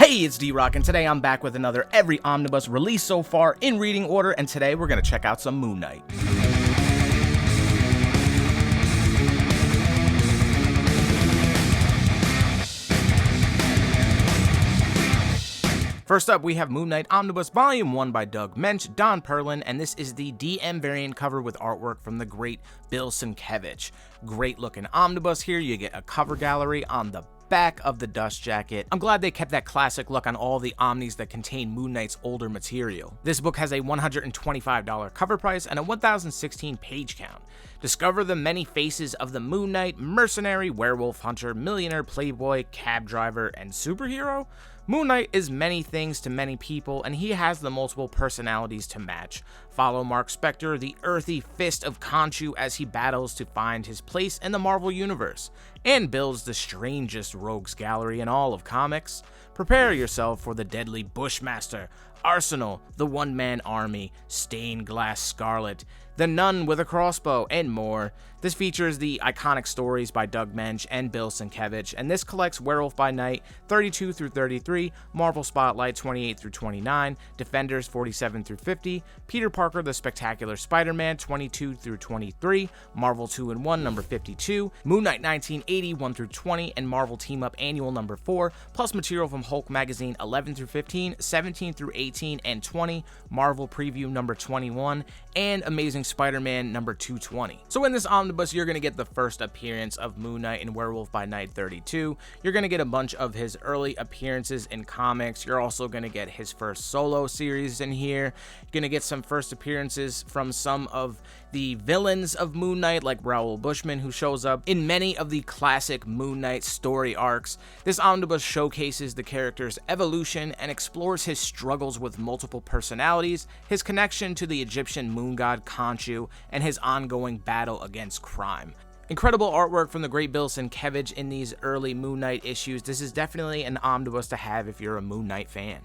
Hey, it's D-Rock, and today I'm back with another Every Omnibus release so far in reading order, and today we're going to check out some Moon Knight. First up, we have Moon Knight Omnibus Volume 1 by Doug Moench, Don Perlin, and this is the DM variant cover with artwork from the great Benson. Great looking omnibus here. You get a cover gallery on the back of the dust jacket. I'm glad they kept that classic look on all the omnis that contain Moon Knight's older material. This book has a $125 cover price and a 1016 page count. Discover the many faces of the Moon Knight, mercenary, werewolf hunter, millionaire, playboy, cab driver, and superhero. Moon Knight is many things to many people, and he has the multiple personalities to match. Follow Marc Spector, the earthy fist of Khonshu, as he battles to find his place in the Marvel Universe, and builds the strangest rogues gallery in all of comics. Prepare yourself for the deadly Bushmaster, Arsenal, the one-man army, Stained Glass Scarlet, the Nun with a crossbow, and more. This features the iconic stories by Doug Moench and Benson, and this collects Werewolf by Night 32 through 33, Marvel Spotlight 28 through 29, Defenders 47 through 50, Peter Parker the Spectacular Spider-Man 22 through 23, Marvel 2-in-1 number 52, Moon Knight 1980 1 through 20, and Marvel Team Up Annual number 4, plus material from Hulk Magazine 11 through 15, 17 through 18, and 20, Marvel Preview number 21, and Amazing Spider-Man number 220. So in this omnibus, you're going to get the first appearance of Moon Knight in Werewolf by Night 32. You're going to get a bunch of his early appearances in comics. You're also going to get his first solo series in here. You're going to get some first appearances from some of the villains of Moon Knight, like Raoul Bushman, who shows up in many of the classic Moon Knight story arcs. This omnibus showcases the character's evolution and explores his struggles with multiple personalities, his connection to the Egyptian moon god Khonshu, and his ongoing battle against crime. Incredible artwork from the great Benson in these early Moon Knight issues. This is definitely an omnibus to have if you're a Moon Knight fan.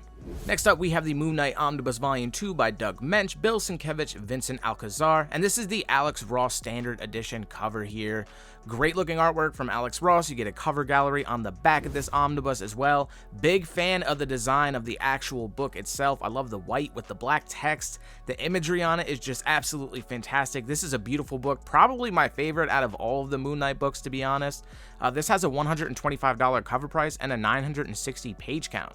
Next up, we have the Moon Knight Omnibus Volume 2 by Doug Moench, Benson, Vincent Alcazar, and this is the Alex Ross Standard Edition cover here. Great looking artwork from Alex Ross. You get a cover gallery on the back of this omnibus as well. Big fan of the design of the actual book itself. I love the white with the black text. The imagery on it is just absolutely fantastic. This is a beautiful book, probably my favorite out of all of the Moon Knight books, to be honest. This has a $125 cover price and a 960 page count.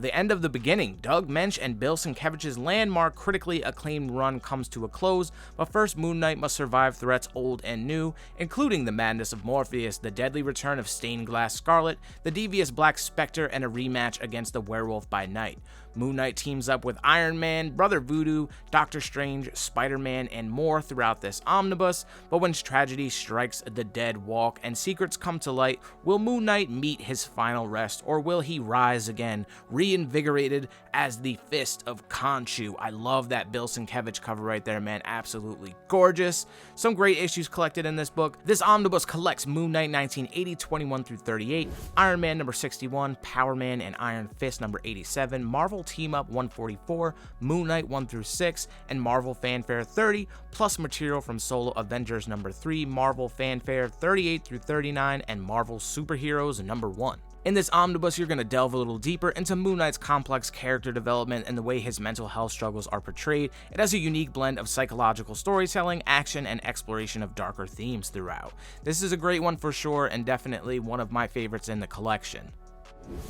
The end of the beginning. Doug Moench and Benson landmark critically acclaimed run comes to a close, but first Moon Knight must survive threats old and new, including the madness of Morpheus, the deadly return of Stained Glass Scarlet, the devious Black Spector, and a rematch against the Werewolf by Night. Moon Knight teams up with Iron Man, Brother Voodoo, Doctor Strange, Spider-Man, and more throughout this omnibus, but when tragedy strikes the dead walk and secrets come to light, will Moon Knight meet his final rest, or will he rise again, reinvigorated as the Fist of Khonshu? I love that Benson cover right there, man. Absolutely gorgeous. Some great issues collected in this book. This omnibus collects Moon Knight 1980 21 through 38, Iron Man number 61, Power Man and Iron Fist number 87, Marvel Team Up 144, Moon Knight 1 through 6, and Marvel Fanfare 30, plus material from Solo Avengers number 3, Marvel Fanfare 38 through 39, and Marvel Superheroes number 1. In this omnibus, you're going to delve a little deeper into Moon Knight's complex character development and the way his mental health struggles are portrayed. It has a unique blend of psychological storytelling, action, and exploration of darker themes throughout. This is a great one for sure, and definitely one of my favorites in the collection.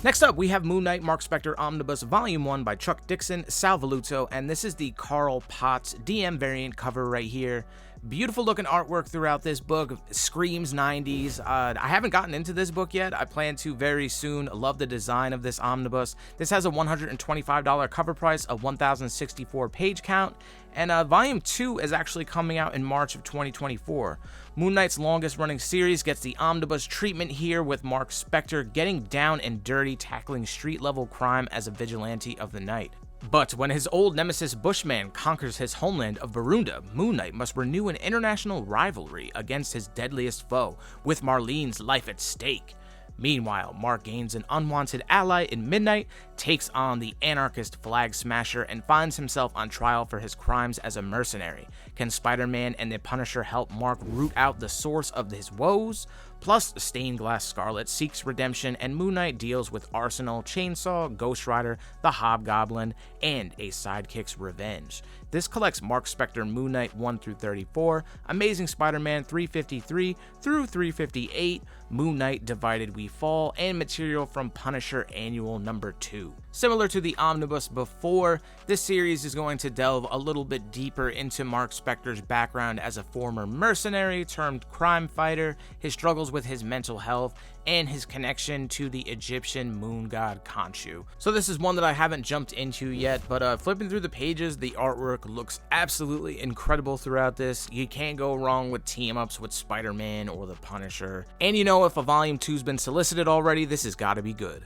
Next up, we have Moon Knight Marc Spector Omnibus Volume 1 by Chuck Dixon, Sal Velluto, and this is the Carl Potts DM variant cover right here. Beautiful looking artwork throughout this book, screams 90s. I haven't gotten into this book yet. I plan to very soon. Love the design of this omnibus. This has a $125 cover price, a 1064 page count, and Volume 2 is actually coming out in March of 2024. Moon Knight's longest running series gets the omnibus treatment here, with Marc Spector getting down and dirty, tackling street level crime as a vigilante of the night. But when his old nemesis Bushman conquers his homeland of Barunda, Moon Knight must renew an international rivalry against his deadliest foe, with Marlene's life at stake. Meanwhile, Marc gains an unwanted ally in Midnight, takes on the anarchist Flag Smasher, and finds himself on trial for his crimes as a mercenary. Can Spider-Man and the Punisher help Marc root out the source of his woes? Plus, Stained Glass Scarlet seeks redemption, and Moon Knight deals with Arsenal, Chainsaw, Ghost Rider, the Hobgoblin, and a sidekick's revenge. This collects Marc Spector Moon Knight 1 through 34, Amazing Spider-Man 353 through 358, Moon Knight Divided We Fall, and material from Punisher Annual number 2. Similar to the Omnibus before, this series is going to delve a little bit deeper into Marc Spector's background as a former mercenary turned crime fighter, his struggles with his mental health, and his connection to the Egyptian moon god Khonshu. So this is one that I haven't jumped into yet, but flipping through the pages, the artwork looks absolutely incredible throughout this. You can't go wrong with team-ups with Spider-Man or the Punisher. And you know, if a volume 2's been solicited already, this has got to be good.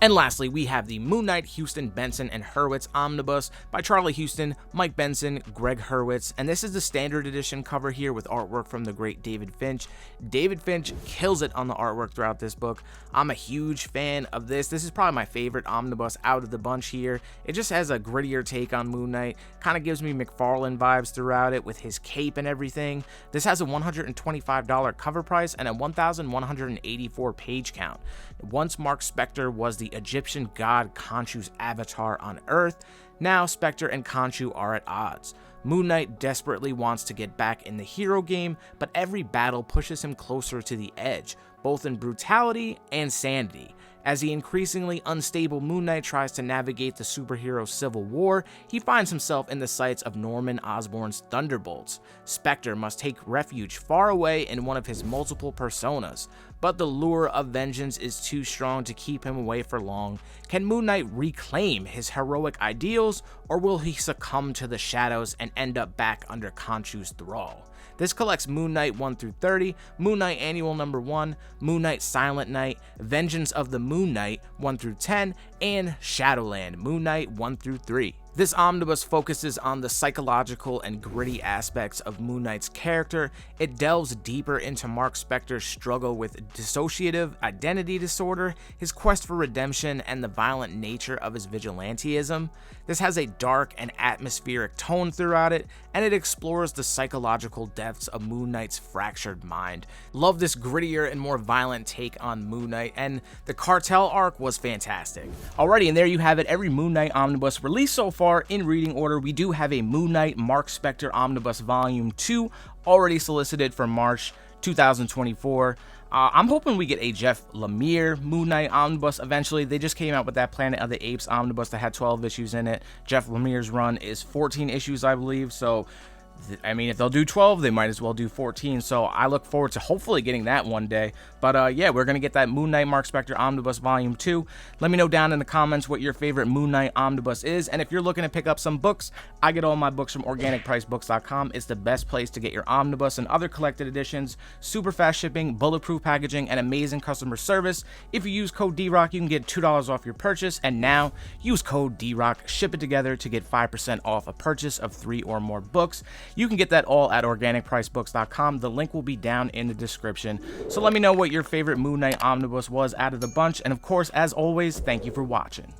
And lastly, we have the Moon Knight, Huston, Benson, and Hurwitz Omnibus by Charlie Huston, Mike Benson, Greg Hurwitz, and this is the standard edition cover here with artwork from the great David Finch. David Finch kills it on the artwork throughout this book. I'm a huge fan of this. This is probably my favorite omnibus out of the bunch here. It just has a grittier take on Moon Knight, kind of gives me McFarlane vibes throughout it with his cape and everything. This has a $125 cover price and a 1,184 page count. Once Marc Spector was the Egyptian god Khonshu's avatar on Earth, now Spector and Khonshu are at odds. Moon Knight desperately wants to get back in the hero game, but every battle pushes him closer to the edge, both in brutality and sanity. As the increasingly unstable Moon Knight tries to navigate the superhero civil war, he finds himself in the sights of Norman Osborn's Thunderbolts. Spector must take refuge far away in one of his multiple personas, but the lure of vengeance is too strong to keep him away for long. Can Moon Knight reclaim his heroic ideals, or will he succumb to the shadows and end up back under Khonshu's thrall? This collects Moon Knight 1 through 30, Moon Knight Annual number 1, Moon Knight Silent Knight, Vengeance of the Moon Knight 1 through 10, and Shadowland Moon Knight 1 through 3. This omnibus focuses on the psychological and gritty aspects of Moon Knight's character. It delves deeper into Marc Spector's struggle with dissociative identity disorder, his quest for redemption, and the violent nature of his vigilantism. This has a dark and atmospheric tone throughout it, and it explores the psychological depths of Moon Knight's fractured mind. Love this grittier and more violent take on Moon Knight, and the cartel arc was fantastic. Alrighty, and there you have it, every Moon Knight omnibus released so far. In reading order, we do have a Moon Knight Marc Spector Omnibus Volume 2 already solicited for March 2024. I'm hoping we get a Jeff Lemire Moon Knight Omnibus eventually. They just came out with that Planet of the Apes Omnibus that had 12 issues in it. Jeff Lemire's run is 14 issues, I believe, so I mean, if they'll do 12, they might as well do 14, so I look forward to hopefully getting that one day. But yeah, we're going to get that Moon Knight Marc Spector Omnibus Volume 2. Let me know down in the comments what your favorite Moon Knight Omnibus is, and if you're looking to pick up some books, I get all my books from OrganicPriceBooks.com. It's the best place to get your omnibus and other collected editions, super fast shipping, bulletproof packaging, and amazing customer service. If you use code DROCK, you can get $2 off your purchase, and now use code DROCK, ship it together to get 5% off a purchase of 3 or more books. You can get that all at OrganicPriceBooks.com. The link will be down in the description. So let me know what your favorite Moon Knight Omnibus was out of the bunch. And of course, as always, thank you for watching.